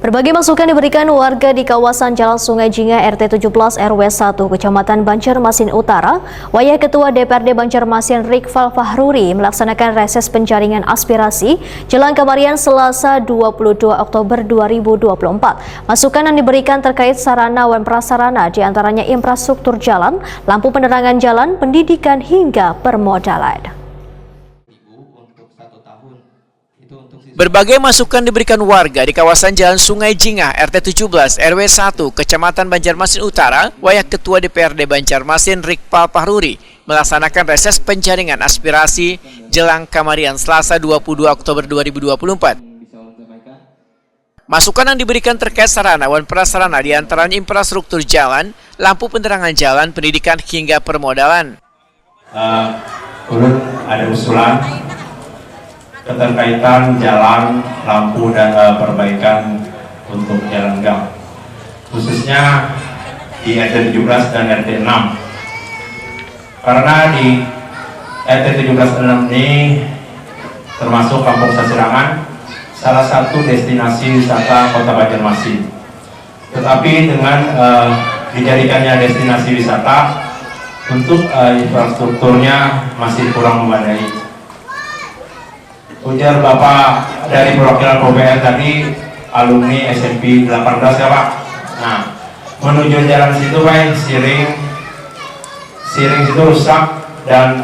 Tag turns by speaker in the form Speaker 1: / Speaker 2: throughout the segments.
Speaker 1: Berbagai masukan diberikan warga di kawasan Jalan Sungai Jingah RT 17 RW 1 Kecamatan Banjarmasin Utara. Wayah Ketua DPRD Banjarmasin Rikfal Fahruri melaksanakan reses penjaringan aspirasi jelang Kamarian Selasa 22 Oktober 2024. Masukan yang diberikan terkait sarana dan prasarana diantaranya infrastruktur jalan, lampu penerangan jalan, pendidikan hingga permodalan.
Speaker 2: Berbagai masukan diberikan warga di kawasan Jalan Sungai Jingah RT 17 RW 1 Kecamatan Banjarmasin Utara. Wayah Ketua DPRD Banjarmasin Rikfal Fahruri melaksanakan reses penjaringan aspirasi jelang Kamarian Selasa 22 Oktober 2024. Masukan yang diberikan terkait sarana dan prasarana diantaranya infrastruktur jalan, lampu penerangan jalan, pendidikan hingga permodalan.
Speaker 3: Ulun ada usulan keterkaitan jalan, lampu, dan perbaikan untuk jalan gang, khususnya di RT 17 dan RT 6. Karena di RT 17 dan 6 ini termasuk Kampung Sasirangan, salah satu destinasi wisata Kota Banjarmasin. Tetapi dengan dijadikannya destinasi wisata, untuk infrastrukturnya masih kurang memadai. Ujar Bapak dari perwakilan KPR tadi, alumni SMP 18 ya Pak. Nah, menuju jalan situ Pak, siring situ rusak dan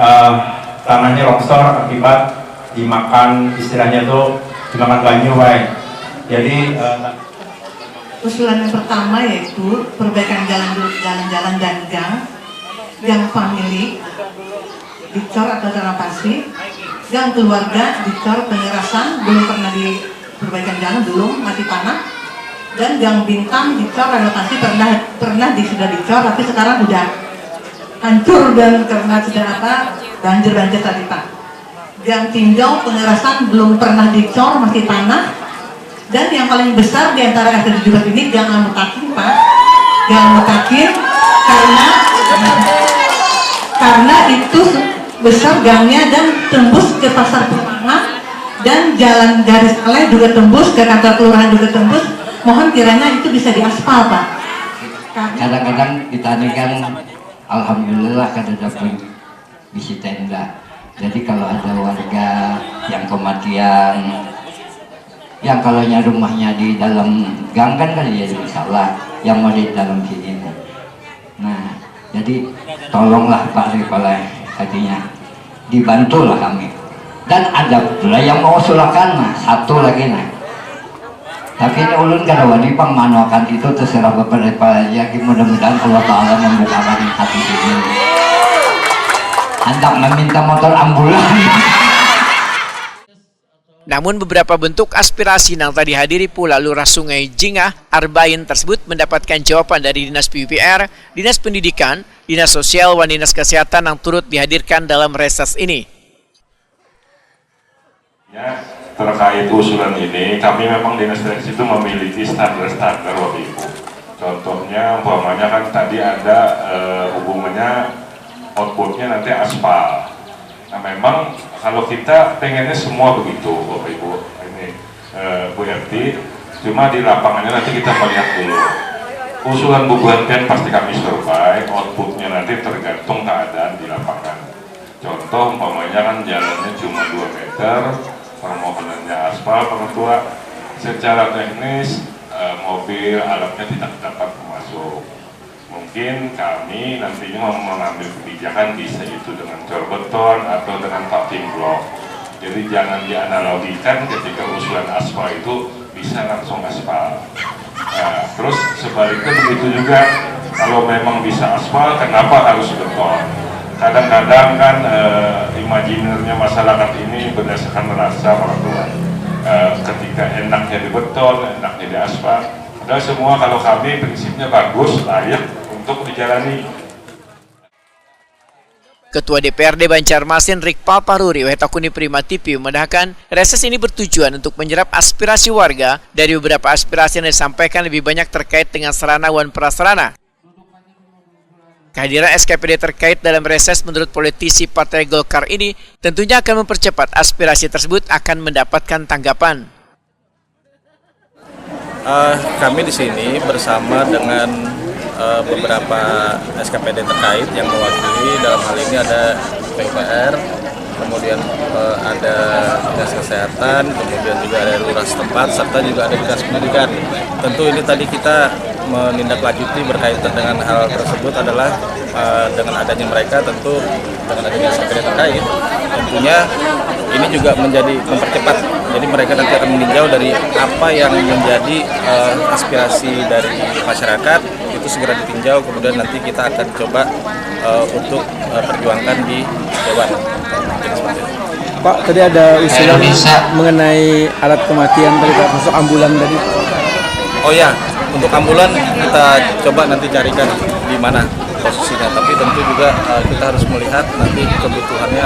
Speaker 3: tanahnya longsor akibat dimakan, istilahnya tuh dimakan banyu Pak. Jadi
Speaker 4: usulan yang pertama yaitu perbaikan jalan-jalan dan gang famili dicor atau renovasi, gang keluarga dicor penyerasan, belum pernah diperbaikan jalan, belum mati tanah, dan gang bintang dicor renovasi pernah sudah dicor tapi sekarang udah hancur dan karena sudah banjir tadi Pak. Gang tinjau penyerasan belum pernah dicor, masih tanah, dan yang paling besar di antara RT 17 ini gang Mutakin Pak, gang Mutakin karena itu besar gangnya dan tembus ke pasar Permanga, dan jalan garis aleh juga tembus ke kantor kelurahan juga tembus. Mohon kiranya itu bisa diaspal Pak.
Speaker 5: Kadang-kadang kita ini kan alhamdulillah kan ada bisi tenda. Jadi kalau ada warga yang kematian, yang kalau rumahnya di dalam gang kan ya salah, yang mau di dalam sini. Nah, jadi tolonglah Pak Rikfal, artinya dibantulah kami. Dan ada pula yang mau sulakan, nah satu lagi nah. Tapi ini ulun kada wani pangmanokan itu terserah Bapak Rikfal aja. Mudah-mudahan Allah Ta'ala membukakan hati ini. Hendak meminta motor ambulan.
Speaker 2: Namun beberapa bentuk aspirasi yang tadi dihadiri pula Lurah Sungai Jingah Arbain tersebut mendapatkan jawaban dari Dinas PUPR, Dinas Pendidikan, Dinas Sosial, dan Dinas Kesehatan yang turut dihadirkan dalam reses ini.
Speaker 6: Ya, terkait usulan ini, kami memang Dinas Teknis itu memiliki standar-standar waktu itu. Contohnya, umpamanya kan tadi ada hubungannya outputnya nanti aspal. Nah memang kalau kita pengennya semua begitu Bapak Ibu, ini Bu RT, cuma di lapangannya nanti kita melihat dulu. Usulan Bu RT pasti kami survei, outputnya nanti tergantung keadaan di lapangan. Contoh umpamanya kan jalannya cuma 2 meter, permohonannya aspal, pengetua secara teknis mobil alatnya tidak dapat masuk. Mungkin kami nantinya mau mengambil kebijakan bisa itu dengan cor beton atau dengan parking block. Jadi jangan dianalogikan ketika usulan aspal itu bisa langsung aspal. Nah, terus sebaliknya begitu juga, kalau memang bisa aspal, kenapa harus beton? Kadang-kadang kan imajinernya masyarakat ini berdasarkan rasa orang tua. Ketika enaknya di beton, enaknya di aspal. Padahal semua kalau kami prinsipnya bagus, layak untuk dijalani.
Speaker 2: Ketua DPRD Banjarmasin Rikfal Fahruri Wetakuni Prima TV memandangkan reses ini bertujuan untuk menyerap aspirasi warga. Dari beberapa aspirasi yang disampaikan lebih banyak terkait dengan sarana dan prasarana. Kehadiran SKPD terkait dalam reses menurut politisi Partai Golkar ini tentunya akan mempercepat aspirasi tersebut akan mendapatkan tanggapan.
Speaker 7: Kami di sini bersama dengan beberapa SKPD terkait yang mewakili. Dalam hal ini ada PUPR, kemudian ada dinas kesehatan, kemudian juga ada lurah setempat, serta juga ada dinas pendidikan. Tentu ini tadi kita menindaklanjuti berkaitan dengan hal tersebut adalah dengan adanya mereka, tentu dengan adanya SKPD terkait, tentunya ini juga menjadi mempercepat. Jadi mereka nanti akan meninjau dari apa yang menjadi aspirasi dari masyarakat, itu segera ditinjau, kemudian nanti kita akan coba untuk perjuangkan di Dewan.
Speaker 8: Pak, tadi ada usulan mengenai alat kematian tadi Pak, masuk ambulan tadi. Oh ya, untuk ambulan kita coba nanti carikan di mana posisinya, tapi tentu juga kita harus melihat nanti kebutuhannya